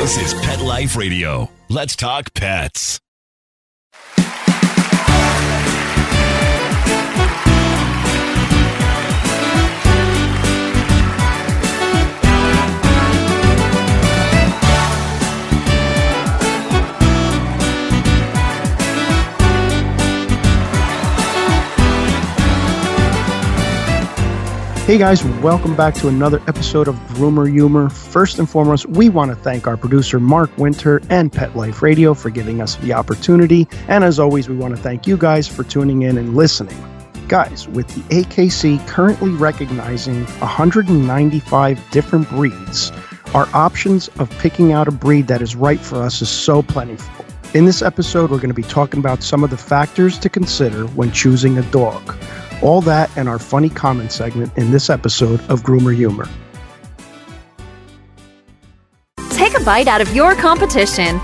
This is Pet Life Radio. Let's talk pets. Hey guys, welcome back to another episode of Groomer Humor. First and foremost, we want to thank our producer Mark Winter and Pet Life Radio for giving us the opportunity. And as always, we want to thank you guys for tuning in and listening. Guys, with the AKC currently recognizing 195 different breeds, our options of picking out a breed that is right for us is so plentiful. In this episode, we're going to be talking about some of the factors to consider when choosing a dog. All that and our funny comment segment in this episode of Groomer Humor. Take a bite out of your competition.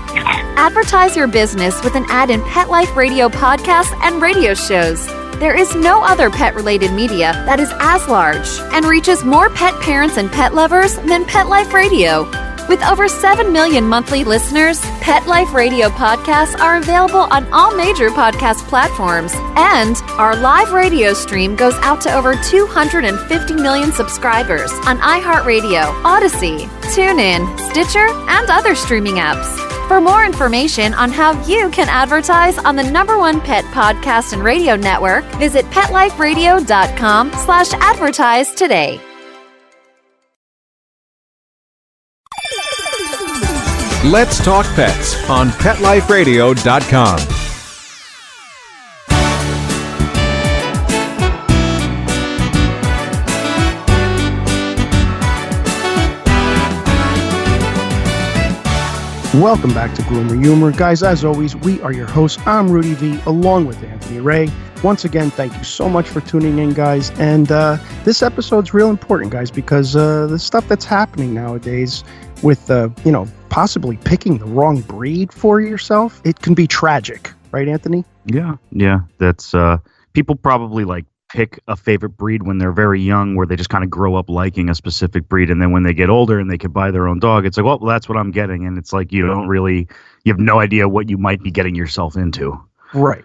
Advertise your business with an ad in Pet Life Radio podcasts and radio shows. There is no other pet-related media that is as large and reaches more pet parents and pet lovers than Pet Life Radio. With over 7 million monthly listeners, Pet Life Radio podcasts are available on all major podcast platforms, and our live radio stream goes out to over 250 million subscribers on iHeartRadio, Odyssey, TuneIn, Stitcher, and other streaming apps. For more information on how you can advertise on the #1 pet podcast and radio network, visit PetLifeRadio.com/advertise today. Let's Talk Pets on PetLifeRadio.com. Welcome back to Groomer Humor. Guys, as always, we are your hosts. I'm Rudy V, along with Anthony Ray. Once again, thank you so much for tuning in, guys. And this episode's real important, guys, because the stuff that's happening nowadays with, possibly picking the wrong breed for yourself, it can be tragic. Right, Anthony? Yeah. That's people probably pick a favorite breed when they're very young, where they just kind of grow up liking a specific breed, and then when they get older and they could buy their own dog, it's like, well, that's what I'm getting, and it's like you have no idea what you might be getting yourself into. Right.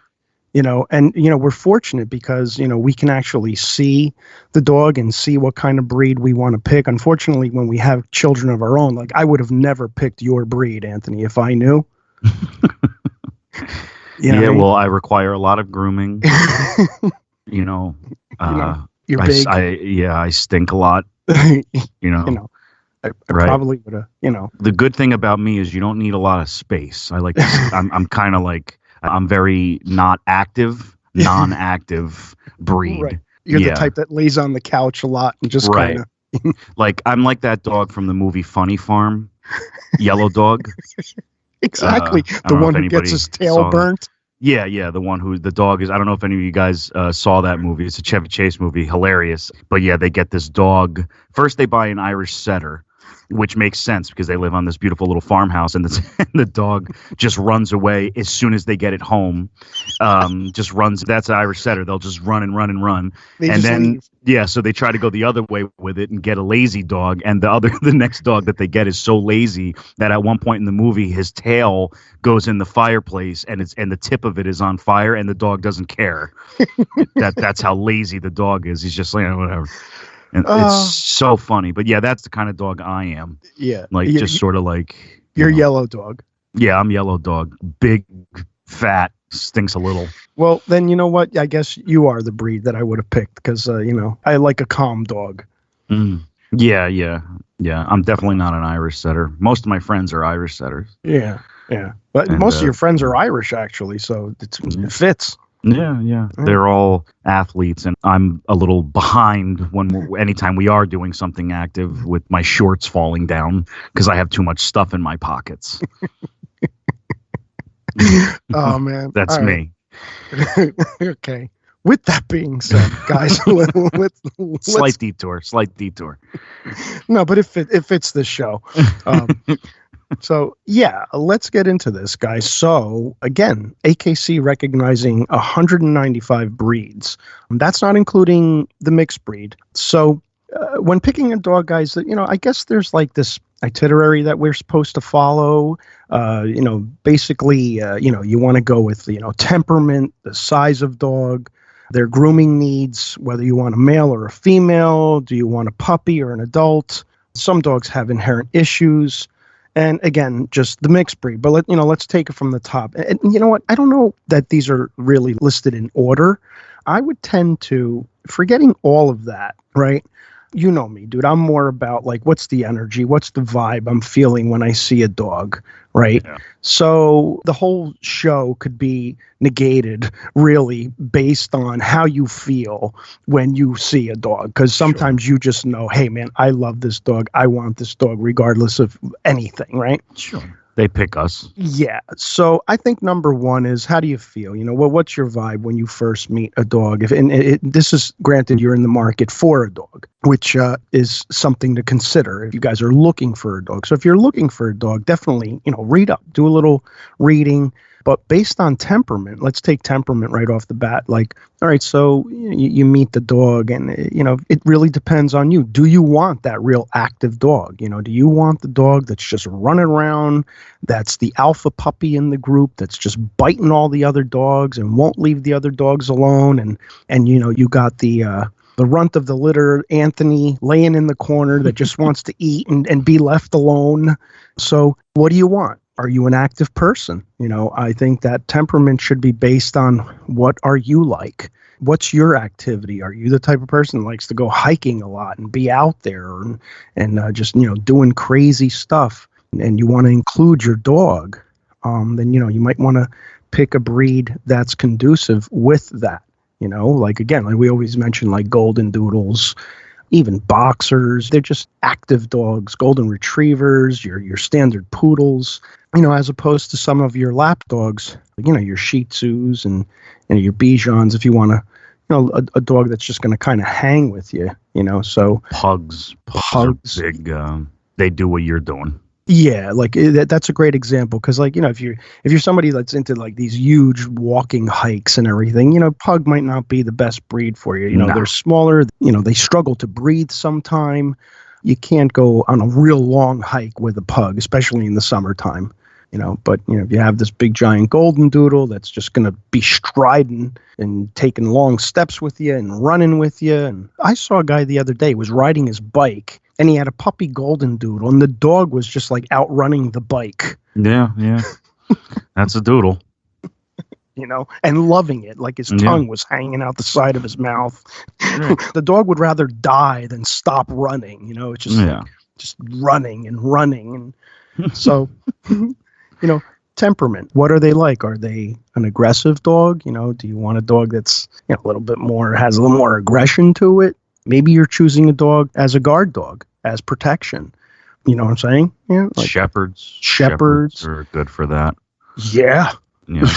We're fortunate because, we can actually see the dog and see what kind of breed we want to pick. Unfortunately, when we have children of our own, I would have never picked your breed, Anthony, if I knew. Well, I require a lot of grooming. You're big. I stink a lot. I right? Probably would have. The good thing about me is you don't need a lot of space. I like. I'm kind of I'm very non-active breed. Right. You're the type that lays on the couch a lot and just kind of. I'm like that dog from the movie Funny Farm, Yellow Dog. Exactly, the one who gets his tail burnt. Yeah, the one who the dog is. I don't know if any of you guys saw that movie. It's a Chevy Chase movie, hilarious. But yeah, they get this dog. First, they buy an Irish setter, which makes sense because they live on this beautiful little farmhouse, and the dog just runs away as soon as they get it home. Just runs. That's an Irish setter. They'll just run and run and run, and then leave. Yeah. So they try to go the other way with it and get a lazy dog, and the next dog that they get is so lazy that at one point in the movie, his tail goes in the fireplace, and the tip of it is on fire, and the dog doesn't care. That's how lazy the dog is. He's just like, whatever. And it's so funny. But yeah, that's the kind of dog I am. Yeah. You're yellow dog. Yeah, I'm yellow dog. Big, fat, stinks a little. Well, then you know what? I guess you are the breed that I would have picked because, I like a calm dog. Yeah. I'm definitely not an Irish setter. Most of my friends are Irish setters. Yeah. But most of your friends are Irish, actually, so it fits. Yeah. They're all athletes, and I'm a little behind anytime we are doing something active with my shorts falling down because I have too much stuff in my pockets. Oh, man. That's me. Okay. With that being said, guys, let's slight detour. No, but it fits this show. So, yeah, let's get into this, guys. So, again, AKC recognizing 195 breeds. That's not including the mixed breed. So, when picking a dog, guys, I guess there's this itinerary that we're supposed to follow. Basically, you want to go with, temperament, the size of dog, their grooming needs, whether you want a male or a female, do you want a puppy or an adult? Some dogs have inherent issues. And again, just the mixed breed. But let's take it from the top. And you know what? I don't know that these are really listed in order. I would tend to, forgetting all of that, right? You know me, dude. I'm more about like, what's the energy? What's the vibe I'm feeling when I see a dog, right? Yeah. So the whole show could be negated really based on how you feel when you see a dog. Because sometimes you just know, hey, man, I love this dog. I want this dog regardless of anything, right? Sure. They pick us. Yeah. So I think number one is, how do you feel? What's your vibe when you first meet a dog? This is granted, you're in the market for a dog, which is something to consider if you guys are looking for a dog. So if you're looking for a dog, definitely, read up, do a little reading. But based on temperament, let's take temperament right off the bat. Like, all right, so you meet the dog and, it really depends on you. Do you want that real active dog? Do you want the dog that's just running around, that's the alpha puppy in the group, that's just biting all the other dogs and won't leave the other dogs alone? And you got the runt of the litter, Anthony, laying in the corner that just wants to eat and be left alone. So what do you want? Are you an active person? I think that temperament should be based on, what are you like? What's your activity? Are you the type of person that likes to go hiking a lot and be out there and just, doing crazy stuff, and you want to include your dog? Then, you might want to pick a breed that's conducive with that. Like we always mention, like golden doodles, even boxers. They're just active dogs, golden retrievers, your standard poodles, as opposed to some of your lap dogs, your Shih Tzus and your Bijans, if you want to, a dog that's just going to kind of hang with you, so pugs are big. They do what you're doing. Yeah, like that's a great example, because if you're somebody that's into like these huge walking hikes and everything, pug might not be the best breed for you. No. They're smaller, they struggle to breathe sometime. You can't go on a real long hike with a pug, especially in the summertime. But if you have this big giant golden doodle that's just going to be striding and taking long steps with you and running with you. And I saw a guy the other day was riding his bike, and he had a puppy golden doodle, and the dog was just like outrunning the bike. Yeah. That's a doodle. And loving it, like his tongue was hanging out the side of his mouth. Right. The dog would rather die than stop running. It's just just running and running. And so, temperament. What are they like? Are they an aggressive dog? Do you want a dog that's a little bit more, has a little more aggression to it? Maybe you're choosing a dog as a guard dog, as protection. You know what I'm saying? Yeah. Like Shepherds. Shepherds are good for that. Yeah. Yeah.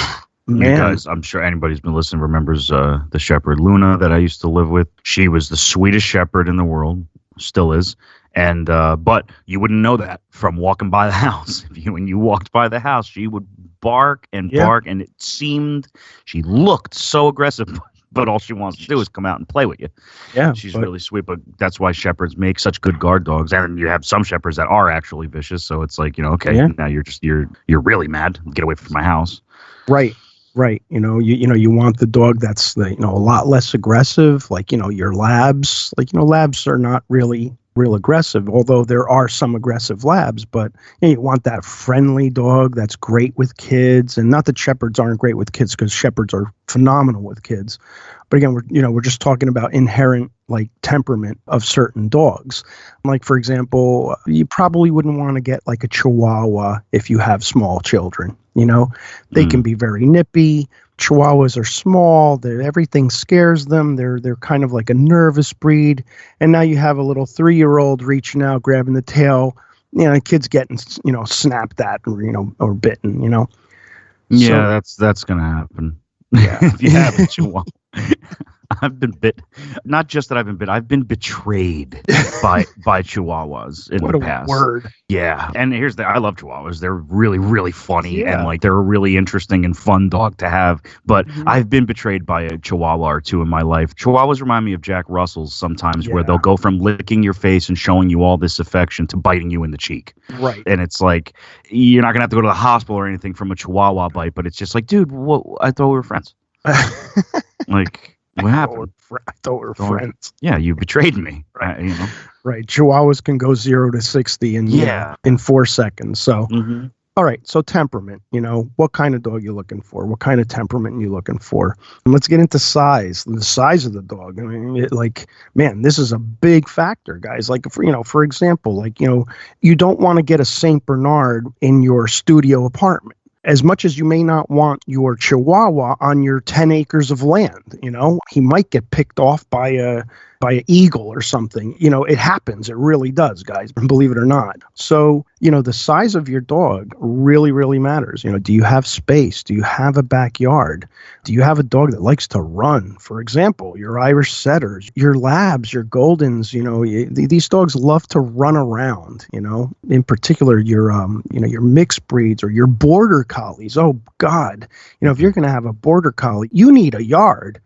Man. You guys, I'm sure anybody's been listening remembers the Shepherd Luna that I used to live with. She was the sweetest shepherd in the world, still is. And but you wouldn't know that from walking by the house. When you walked by the house, she would bark and bark, and it seemed she looked so aggressive. But all she wants to do is come out and play with you. Yeah, she's really sweet. But that's why shepherds make such good guard dogs. And you have some shepherds that are actually vicious. So it's like, now you're really mad. Get away from my house. Right. You want the dog that's a lot less aggressive. Like your labs. Like labs are not really real aggressive, although there are some aggressive labs. But you want that friendly dog that's great with kids, and not that shepherds aren't great with kids, because shepherds are phenomenal with kids. But again, we're just talking about inherent like temperament of certain dogs. Like, for example, you probably wouldn't want to get like a Chihuahua if you have small children. They can be very nippy. Chihuahuas are small. Everything scares them. They're kind of like a nervous breed. And now you have a little 3-year-old reaching out, grabbing the tail. Kids getting snapped at or bitten. Yeah, so, that's gonna happen. Yeah, if you have a Chihuahua. I've been bit. Not just that I've been bit. I've been betrayed by Chihuahuas in What the a past. word. Yeah, and I love Chihuahuas. They're really, really funny, Yeah. and like they're a really interesting and fun dog to have. But Mhm. I've been betrayed by a Chihuahua or two in my life. Chihuahuas remind me of Jack Russells sometimes, where Yeah. they'll go from licking your face and showing you all this affection to biting you in the cheek. Right. And it's like you're not gonna have to go to the hospital or anything from a Chihuahua bite, but it's just like, dude, I thought we were friends. Like, what happened? I thought we were friends. Yeah, you betrayed me. Right. You know. Right. Chihuahuas can go 0 to 60 in 4 seconds. So, all right. So temperament, what kind of dog you looking for? What kind of temperament you looking for? And let's get into size, the size of the dog. I mean, this is a big factor, guys. Like, for example, you don't want to get a Saint Bernard in your studio apartment. As much as you may not want your Chihuahua on your 10 acres of land, he might get picked off by an eagle or something. It happens. It really does, guys, believe it or not. So, the size of your dog really, really matters. Do you have space? Do you have a backyard? Do you have a dog that likes to run? For example, your Irish setters, your labs, your Goldens, these dogs love to run around, in particular, your mixed breeds or your border collies. Oh God. If you're going to have a border collie, you need a yard,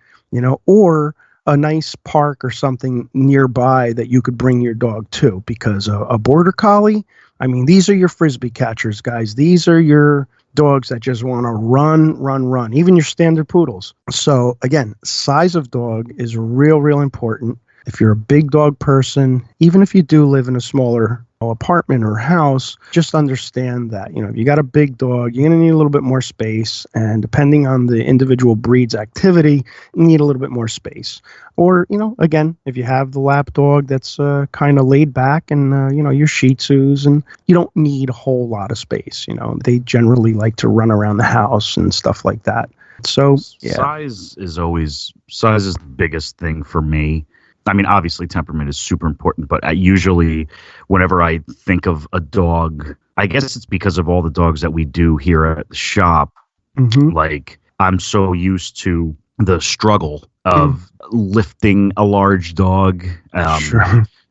or a nice park or something nearby that you could bring your dog to, because a border collie, I mean, these are your frisbee catchers, guys. These are your dogs that just want to run, even your standard poodles. So again, size of dog is real important. If you're a big dog person, even if you do live in a smaller apartment or house, just understand that, if you got a big dog, you're going to need a little bit more space. And depending on the individual breed's activity, you need a little bit more space. Or, again, if you have the lap dog that's kind of laid back and, your Shih Tzus, and you don't need a whole lot of space. They generally like to run around the house and stuff like that. So, yeah. Size is the biggest thing for me. I mean, obviously temperament is super important, but usually whenever I think of a dog, I guess it's because of all the dogs that we do here at the shop. Like, I'm so used to the struggle of lifting a large dog,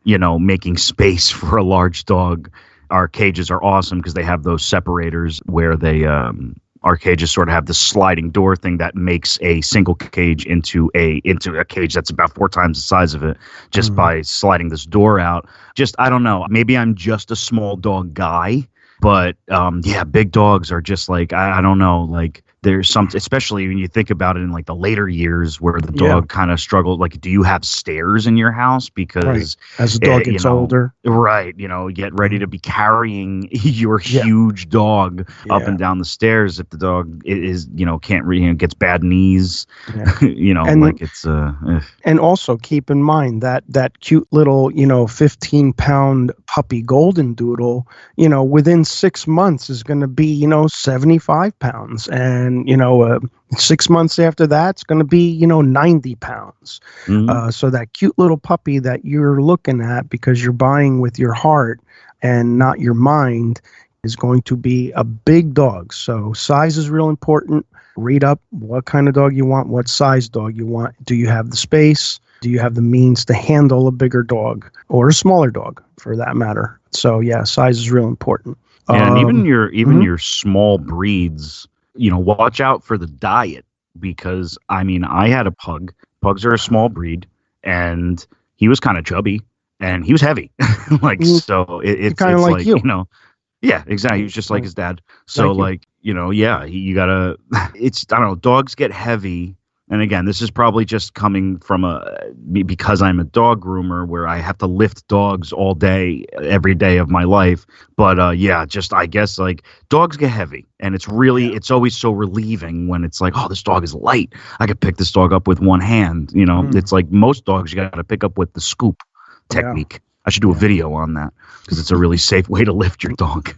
making space for a large dog. Our cages are awesome because they have those separators where our cages sort of have this sliding door thing that makes a single cage into a cage that's about 4 times the size of it, just by sliding this door out. Just, I don't know, maybe I'm just a small dog guy, but big dogs are just like, I don't know, like there's something, especially when you think about it in like the later years where the dog kind of struggled. Like, do you have stairs in your house? Because as the dog gets older, right, get ready to be carrying your huge dog up and down the stairs. If the dog is, can't gets bad knees, and it's and also keep in mind that cute little 15-pound puppy golden doodle, within 6 months is going to be 75 pounds, and 6 months after that, it's going to be 90 pounds. So that cute little puppy that you're looking at, because you're buying with your heart and not your mind, is going to be a big dog. So size is real important. Read up what kind of dog you want, what size dog you want. Do you have the space? Do you have the means to handle a bigger dog or a smaller dog, for that matter? So yeah, size is real important. And even your small breeds, watch out for the diet, because I mean, I had a pug. Pugs are a small breed, and he was kind of chubby and he was heavy. So it's kind of like you. Yeah, exactly. He was just like his dad. So you gotta, it's, I don't know, dogs get heavy. And again, this is probably just coming from because I'm a dog groomer where I have to lift dogs all day, every day of my life. But I guess like dogs get heavy, and it's really, it's always so relieving when it's like, oh, this dog is light. I could pick this dog up with one hand. It's like most dogs you got to pick up with the scoop technique. I should do a video on that because it's a really safe way to lift your dog.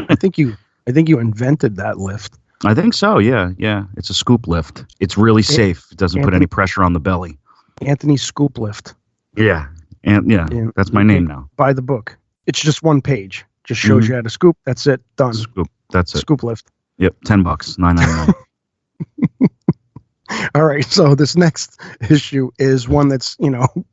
I think you invented that lift. I think so. Yeah. It's a scoop lift. It's really safe. It doesn't put any pressure on the belly. Anthony Scoop Lift. Yeah. And that's my name now. Buy the book. It's just one page. Just shows you how to scoop. That's it. Done. Scoop. That's it. Scoop Lift. Yep. $10. $9.99. All right. So this next issue is one that's,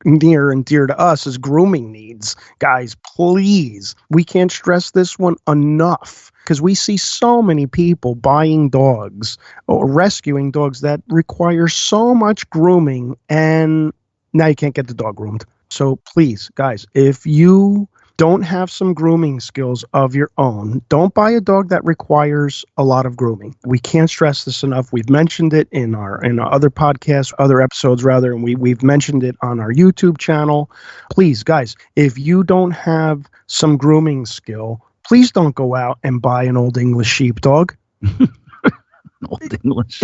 near and dear to us is grooming needs. Guys, please, we can't stress this one enough because we see so many people buying dogs or rescuing dogs that require so much grooming, and now you can't get the dog groomed. So please, guys, if you don't have some grooming skills of your own, don't buy a dog that requires a lot of grooming. We can't stress this enough. We've mentioned it in our other podcasts, other episodes rather, and we've mentioned it on our YouTube channel. Please, guys, if you don't have some grooming skill, please don't go out and buy an Old English sheepdog. Old English.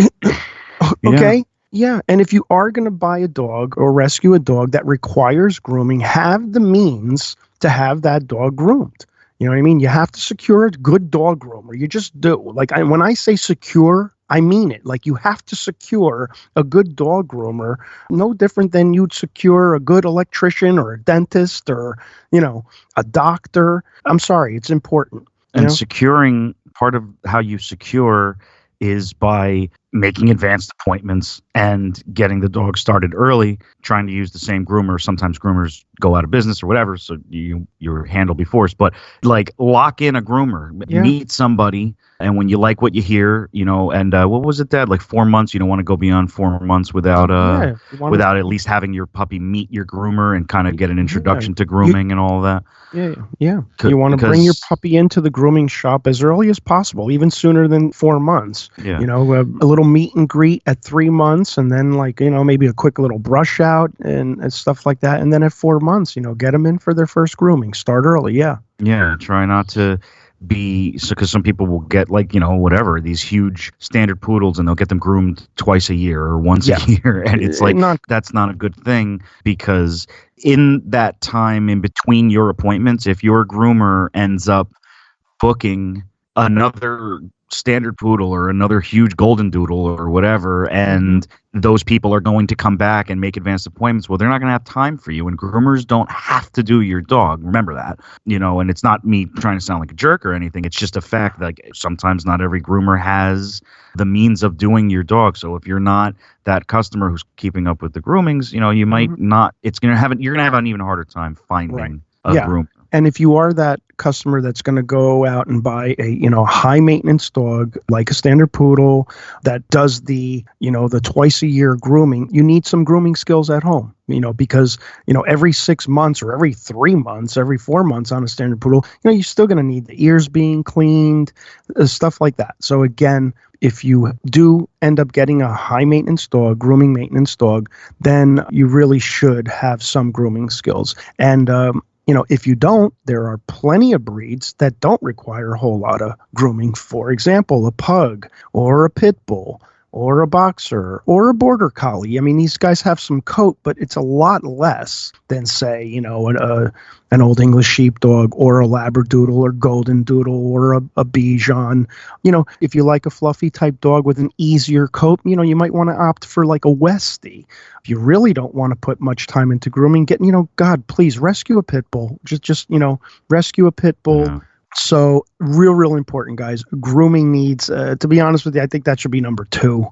Okay? Yeah, and if you are going to buy a dog or rescue a dog that requires grooming, have the means to have that dog groomed. You know what I mean? You have to secure a good dog groomer. You just do. When I say secure, I mean it. Like, you have to secure a good dog groomer, no different than you'd secure a good electrician or a dentist or, a doctor. I'm sorry, it's important. And securing, part of how you secure is by making advanced appointments and getting the dog started early, trying to use the same groomer. Sometimes groomers go out of business or whatever, so your hand will be forced. But lock in a groomer, meet somebody, and when you like what you hear, and what was it, Dad? Like 4 months. You don't want to go beyond 4 months without without at least having your puppy meet your groomer and kind of get an introduction to grooming and all of that. Yeah. You want to bring your puppy into the grooming shop as early as possible, even sooner than 4 months. Yeah. A little meet and greet at 3 months, and then maybe a quick little brush out and stuff like that. And then at 4 months, get them in for their first grooming. Start early. Yeah. Yeah. Try not to because some people will get these huge standard poodles and they'll get them groomed twice a year or once a year, and it's that's not a good thing, because in that time in between your appointments, if your groomer ends up booking another standard poodle or another huge golden doodle or whatever, and those people are going to come back and make advanced appointments, well, they're not going to have time for you. And groomers don't have to do your dog. Remember that, and it's not me trying to sound like a jerk or anything. It's just a fact that sometimes not every groomer has the means of doing your dog. So if you're not that customer who's keeping up with the groomings, you might not, you're going to have an even harder time finding a groomer. And if you are that customer that's going to go out and buy a, high maintenance dog like a standard poodle that does the twice a year grooming, you need some grooming skills at home, because, every 6 months or every 3 months, every 4 months on a standard poodle, you're still going to need the ears being cleaned, stuff like that. So again, if you do end up getting a high maintenance dog, grooming maintenance dog, then you really should have some grooming skills. And, if you don't, there are plenty of breeds that don't require a whole lot of grooming. For example, a pug or a pit bull or a boxer or a border collie. I mean, these guys have some coat, but it's a lot less than, say, an Old English sheepdog or a Labradoodle or Golden Doodle or a Bichon. If you like a fluffy type dog with an easier coat, you might want to opt for like a Westie. If you really don't want to put much time into grooming, God, please rescue a pit bull. Just rescue a pit bull. Yeah. So real important, guys. Grooming needs, to be honest with you, I think that should be number 2.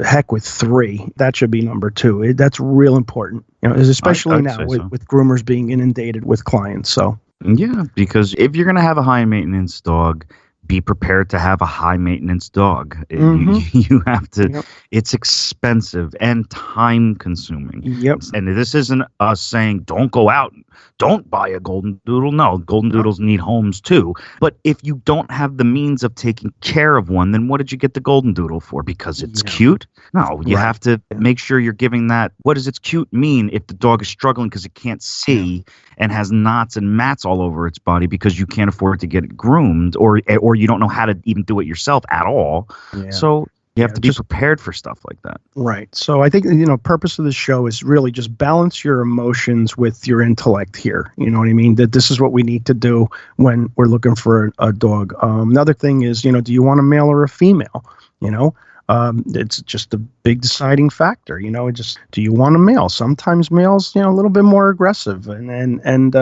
Heck with 3. That should be number 2. That's real important, especially now with groomers being inundated with clients. So yeah, because if you're going to have a high maintenance dog, be prepared to have a high maintenance dog. You have to. Yep. It's expensive and time consuming. Yep. And this isn't us saying don't go out, don't buy a golden doodle. No, golden doodles need homes too. But if you don't have the means of taking care of one, then what did you get the golden doodle for? Because it's cute? No, you have to make sure you're giving that. What does it's cute mean if the dog is struggling because it can't see and has knots and mats all over its body because you can't afford to get it groomed, or you don't know how to even do it yourself at all? Yeah. So you have to be prepared for stuff like that. Right. So I think, purpose of the show is really just balance your emotions with your intellect here. You know what I mean? That this is what we need to do when we're looking for a dog. Another thing is, do you want a male or a female? It's just a big deciding factor. Do you want a male? Sometimes males, a little bit more aggressive and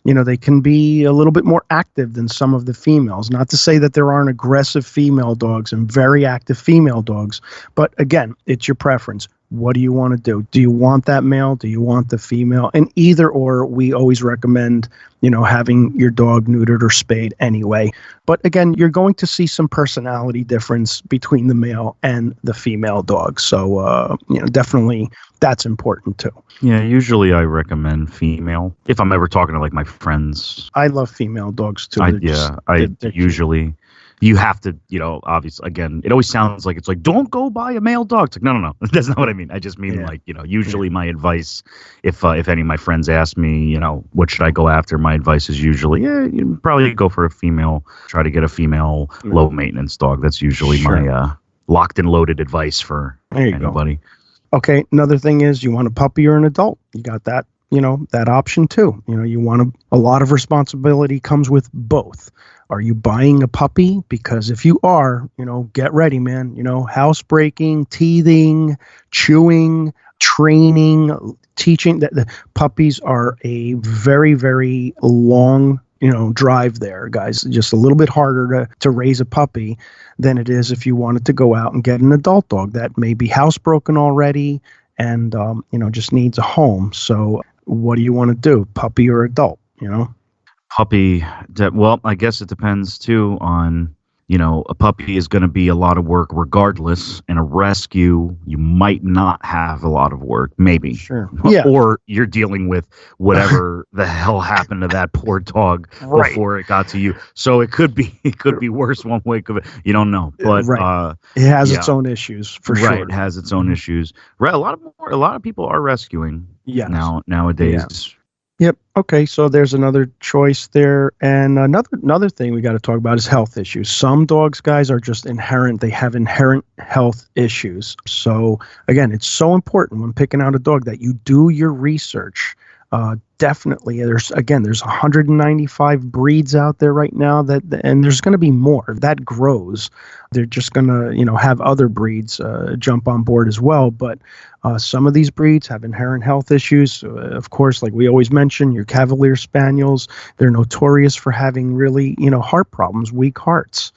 they can be a little bit more active than some of the females. Not to say that there aren't aggressive female dogs and very active female dogs, but again, it's your preference. What do you want to do? Do you want that male? Do you want the female? And either or, we always recommend, having your dog neutered or spayed anyway. But again, you're going to see some personality difference between the male and the female dog. So, definitely that's important too. Yeah, usually I recommend female if I'm ever talking to like my friends. I love female dogs too. They're usually. You have to, obviously, again, it always sounds like it's like, don't go buy a male dog. It's like, no. That's not what I mean. I just mean usually my advice, if any of my friends ask me, what should I go after? My advice is usually, you probably go for a female, try to get a female low maintenance dog. That's usually my locked and loaded advice for anybody. Okay. Another thing is you want a puppy or an adult. You got that, that option too. You want a lot of responsibility comes with both. Are you buying a puppy? Because if you are, get ready, man. Housebreaking, teething, chewing, training, teaching. The puppies are a very, very long, drive there, guys. Just a little bit harder to raise a puppy than it is if you wanted to go out and get an adult dog that may be housebroken already and, just needs a home. So what do you want to do? Puppy or adult, Puppy, well, I guess it depends too on, a puppy is going to be a lot of work regardless. In a rescue, you might not have a lot of work, maybe. Sure. Yeah. Or you're dealing with whatever the hell happened to that poor dog before it got to you. So it could be worse one way. You don't know, but it has its own issues for sure. Right, it has its own issues. Right, a lot of people are rescuing. Yes. Nowadays. Yes. Yep. Okay. So there's another choice there. And another thing we got to talk about is health issues. Some dogs, guys, are just inherent. They have inherent health issues. So again, it's so important when picking out a dog that you do your research. Definitely. There's 195 breeds out there right now and there's going to be more that grows. They're just going to, have other breeds jump on board as well. But some of these breeds have inherent health issues. Of course, like we always mention, your Cavalier Spaniels, they're notorious for having really, heart problems, weak hearts.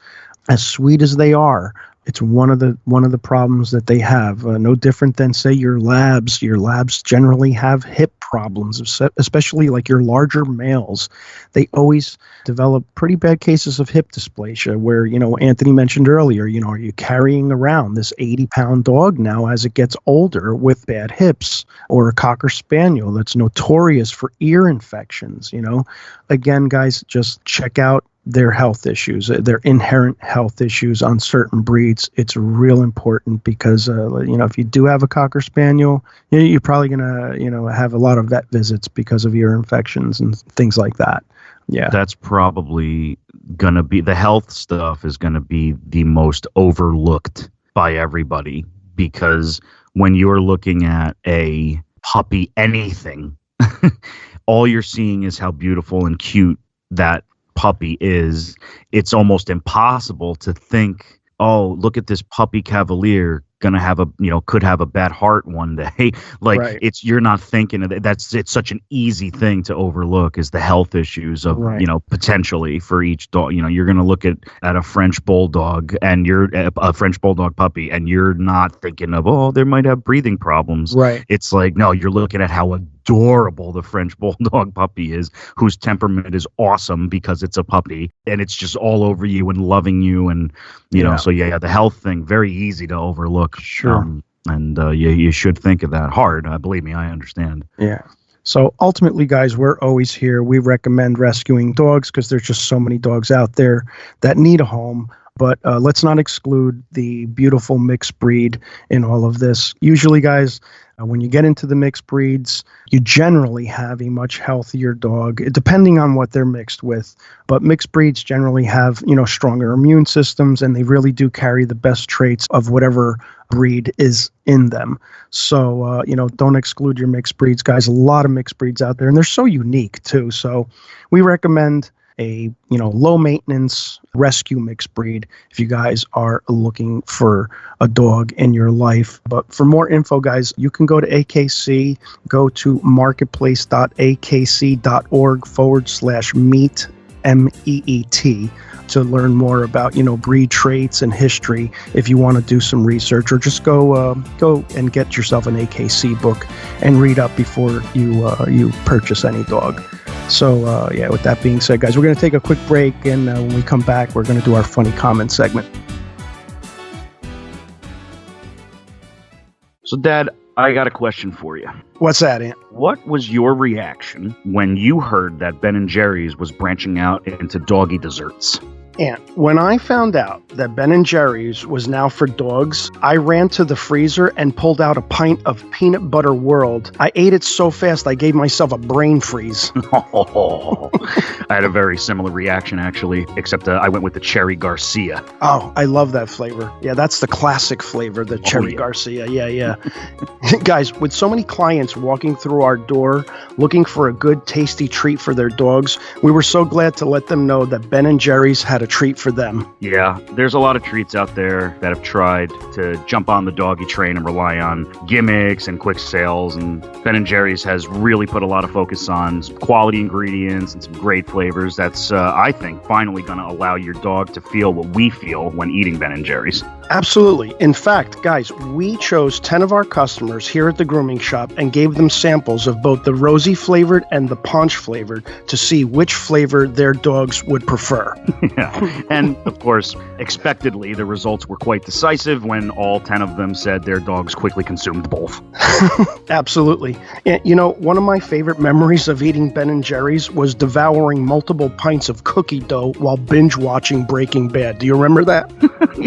As sweet as they are, it's one of the problems that they have. No different than, say, your labs. Your labs generally have hip problems, especially like your larger males. They always develop pretty bad cases of hip dysplasia where, Anthony mentioned earlier, are you carrying around this 80-pound dog now as it gets older with bad hips, or a Cocker Spaniel that's notorious for ear infections, Again, guys, just check out their health issues, their inherent health issues on certain breeds. It's real important because, if you do have a Cocker Spaniel, you're probably going to, have a lot of vet visits because of ear infections and things like that. Yeah. That's probably going to be, the health stuff is going to be the most overlooked by everybody, because when you're looking at a puppy anything, all you're seeing is how beautiful and cute that puppy is. It's almost impossible to think, oh, look at this puppy Cavalier gonna have could have a bad heart one day. You're not thinking of that. It's such an easy thing to overlook, is the health issues of potentially for each dog. You're gonna look at a French Bulldog and you're a French Bulldog puppy and you're not thinking of, oh, they might have breathing problems. Right. It's like, no, you're looking at how adorable the French Bulldog puppy is, whose temperament is awesome because it's a puppy and it's just all over you and loving you. And, so the health thing, very easy to overlook. Sure. You should think of that hard. Believe me, I understand. Yeah. So ultimately, guys, we're always here. We recommend rescuing dogs because there's just so many dogs out there that need a home. But let's not exclude the beautiful mixed breed in all of this. Usually, guys, when you get into the mixed breeds, you generally have a much healthier dog, depending on what they're mixed with. But mixed breeds generally have, stronger immune systems, and they really do carry the best traits of whatever breed is in them. So, don't exclude your mixed breeds, guys. A lot of mixed breeds out there, and they're so unique, too. So we recommend a low maintenance rescue mixed breed if you guys are looking for a dog in your life. But for more info, guys, you can go to AKC, go to marketplace.akc.org/meet, MEET, to learn more about breed traits and history if you want to do some research, or just go and get yourself an AKC book and read up before you purchase any dog. So with that being said, guys, we're going to take a quick break, and when we come back, we're going to do our funny comment segment. So, Dad, I got a question for you. What's that, Ant? What was your reaction when you heard that Ben & Jerry's was branching out into doggy desserts? And when I found out that Ben & Jerry's was now for dogs, I ran to the freezer and pulled out a pint of Peanut Butter World. I ate it so fast I gave myself a brain freeze. I had a very similar reaction, actually, except I went with the Cherry Garcia. Oh, I love that flavor. Yeah, that's the classic flavor, the Cherry Garcia. Yeah. Guys, with so many clients walking through our door looking for a good, tasty treat for their dogs, we were so glad to let them know that Ben & Jerry's had a treat for them. Yeah, there's a lot of treats out there that have tried to jump on the doggy train and rely on gimmicks and quick sales, and Ben & Jerry's has really put a lot of focus on some quality ingredients and some great flavors. That's, I think, finally going to allow your dog to feel what we feel when eating Ben & Jerry's. Absolutely. In fact, guys, we chose 10 of our customers here at the grooming shop and gave them samples of both the rosy flavored and the punch flavored to see which flavor their dogs would prefer. Yeah. And of course, expectedly, the results were quite decisive when all 10 of them said their dogs quickly consumed both. Absolutely. And, one of my favorite memories of eating Ben & Jerry's was devouring multiple pints of cookie dough while binge watching Breaking Bad. Do you remember that?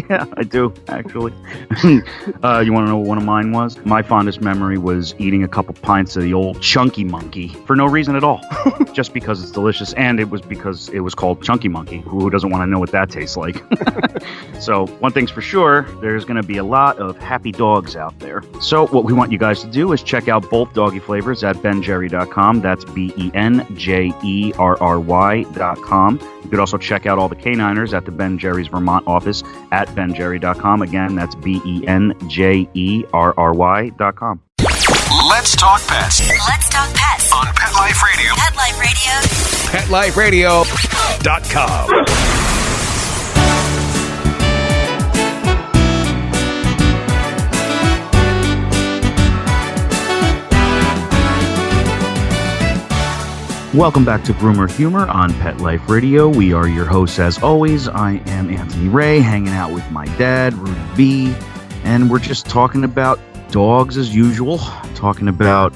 Yeah, I do, actually. You want to know what one of mine was? My fondest memory was eating a couple pints of the old Chunky Monkey for no reason at all. Just because it's delicious, and it was because it was called Chunky Monkey. Who doesn't want to know what that tastes like? So, one thing's for sure, there's going to be a lot of happy dogs out there. So, what we want you guys to do is check out both doggy flavors at benjerry.com. That's BenJerry.com. You could also check out all the K9ers at the Ben Jerry's Vermont office at benjerry.com. Again, that's BenJerry.com. Let's talk pets. Let's talk pets On Pet Life Radio. Pet Life Radio. PetLifeRadio.com. Welcome back to Groomer Humor on Pet Life Radio. We are your hosts as always. I am Anthony Ray, hanging out with my dad, Rudy B, and we're just talking about dogs as usual, talking about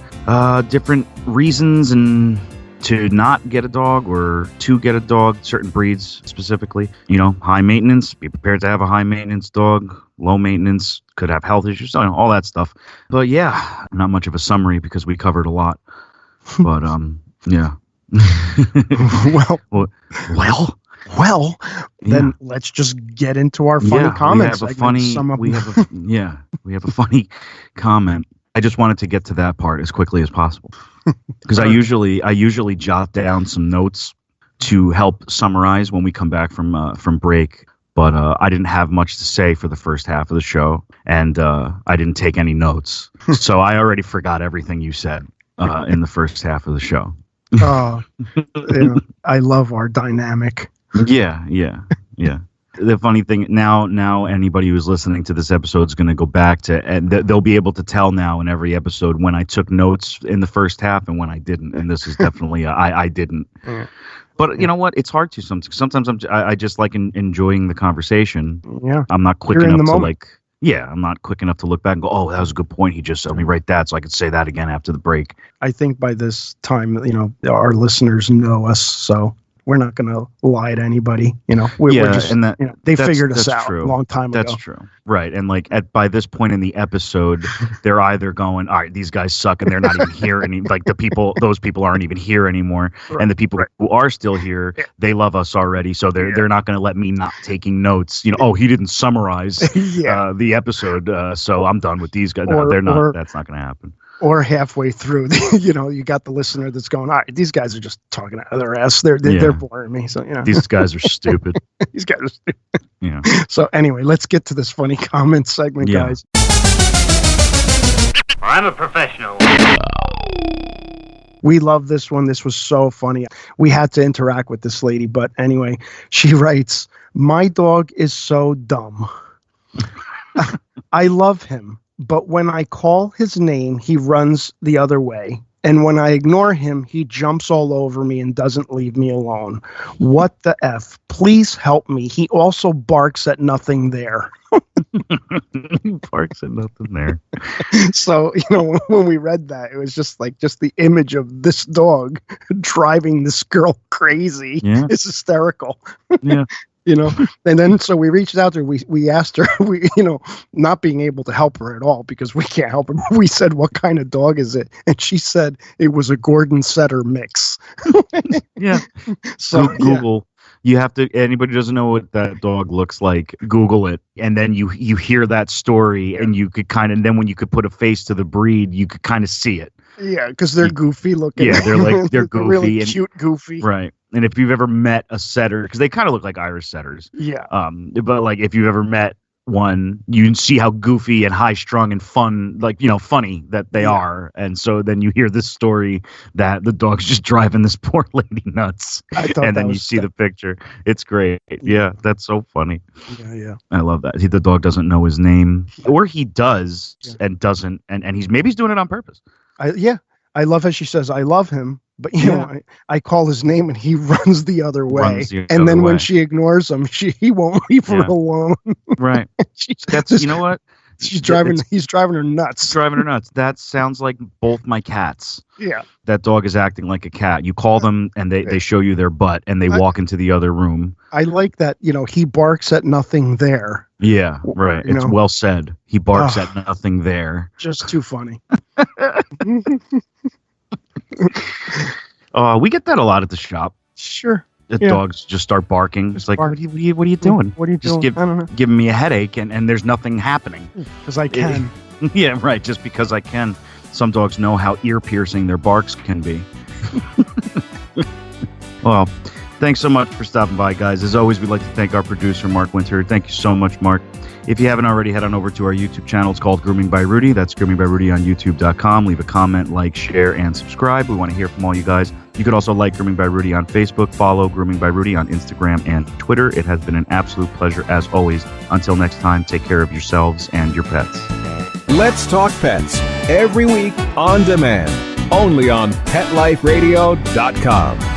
different reasons and to not get a dog or to get a dog, certain breeds specifically. High maintenance, be prepared to have a high maintenance dog, low maintenance, could have health issues, all that stuff. But yeah, not much of a summary because we covered a lot. But yeah. Well, then let's just get into our funny comments. We have a funny comment. I just wanted to get to that part as quickly as possible because I usually jot down some notes to help summarize when we come back from break. But I didn't have much to say for the first half of the show, and I didn't take any notes, so I already forgot everything you said in the first half of the show. I love our dynamic. Yeah. The funny thing now anybody who's listening to this episode is going to go back to, and they'll be able to tell now in every episode when I took notes in the first half and when I didn't. And this is definitely I didn't. Yeah. But you know what? It's hard to sometimes. I just like enjoying the conversation. Yeah, I'm not quick enough to I'm not quick enough to look back and go, oh, that was a good point. He just said, let me write that so I could say that again after the break. I think by this time, our listeners know us, so we're not going to lie to anybody. We're just, and they figured us out a long time ago. That's true. Right. And by this point in the episode, they're either going, all right, these guys suck and they're not even here. Those people aren't even here anymore. Right. And the people who are still here, they love us already. So they're not going to let me not taking notes. He didn't summarize the episode. So I'm done with these guys. That's not going to happen. Or halfway through, you got the listener that's going, all right, these guys are just talking out of their ass. They're boring me. So, These guys are stupid. These guys are stupid. Yeah. So anyway, let's get to this funny comment segment, guys. I'm a professional. We love this one. This was so funny. We had to interact with this lady, but anyway, she writes, my dog is so dumb. I love him, but when I call his name, he runs the other way. And when I ignore him, he jumps all over me and doesn't leave me alone. What the F? Please help me. He also barks at nothing there. Barks at nothing there. So, when we read that, it was just the image of this dog driving this girl crazy. Yeah. It's hysterical. Yeah. And then so we reached out to her. We asked her, not being able to help her at all because we can't help her. We said, what kind of dog is it? And she said it was a Gordon Setter mix. Yeah. So Google. You have to, anybody who doesn't know what that dog looks like, Google it. And then you hear that story and you could then when you could put a face to the breed, you could kind of see it. Yeah, because they're goofy looking. Yeah, they're goofy. Really and, cute, goofy. Right. And if you've ever met a setter, because they kind of look like Irish setters. Yeah. But like if you've ever met one, you can see how goofy and high strung and fun, funny that they are. And so then you hear this story that the dog's just driving this poor lady nuts. And then you see the picture. It's great. Yeah, that's so funny. Yeah. I love that. The dog doesn't know his name, or he does and doesn't, and he's doing it on purpose. I love how she says, I love him, but I call his name and he runs the other way. And then when she ignores him, he won't leave her alone. Right. You know what? He's driving her nuts. Driving her nuts. That sounds like both my cats. Yeah. That dog is acting like a cat. You call them and they show you their butt and they walk into the other room. I like that, he barks at nothing there. Yeah, right. It's well said. He barks at nothing there. Just too funny. We get that a lot at the shop. Sure. The dogs just start barking. It's like, what are you doing? What are you doing? I don't know. Giving me a headache and there's nothing happening. Because I can. Yeah, right. Just because I can. Some dogs know how ear-piercing their barks can be. Well, thanks so much for stopping by, guys. As always, we'd like to thank our producer, Mark Winter. Thank you so much, Mark. If you haven't already, head on over to our YouTube channel. It's called Grooming by Rudy. That's Grooming by Rudy on YouTube.com. Leave a comment, like, share, and subscribe. We want to hear from all you guys. You could also like Grooming by Rudy on Facebook. Follow Grooming by Rudy on Instagram and Twitter. It has been an absolute pleasure, as always. Until next time, take care of yourselves and your pets. Let's Talk Pets, every week on demand, only on PetLifeRadio.com.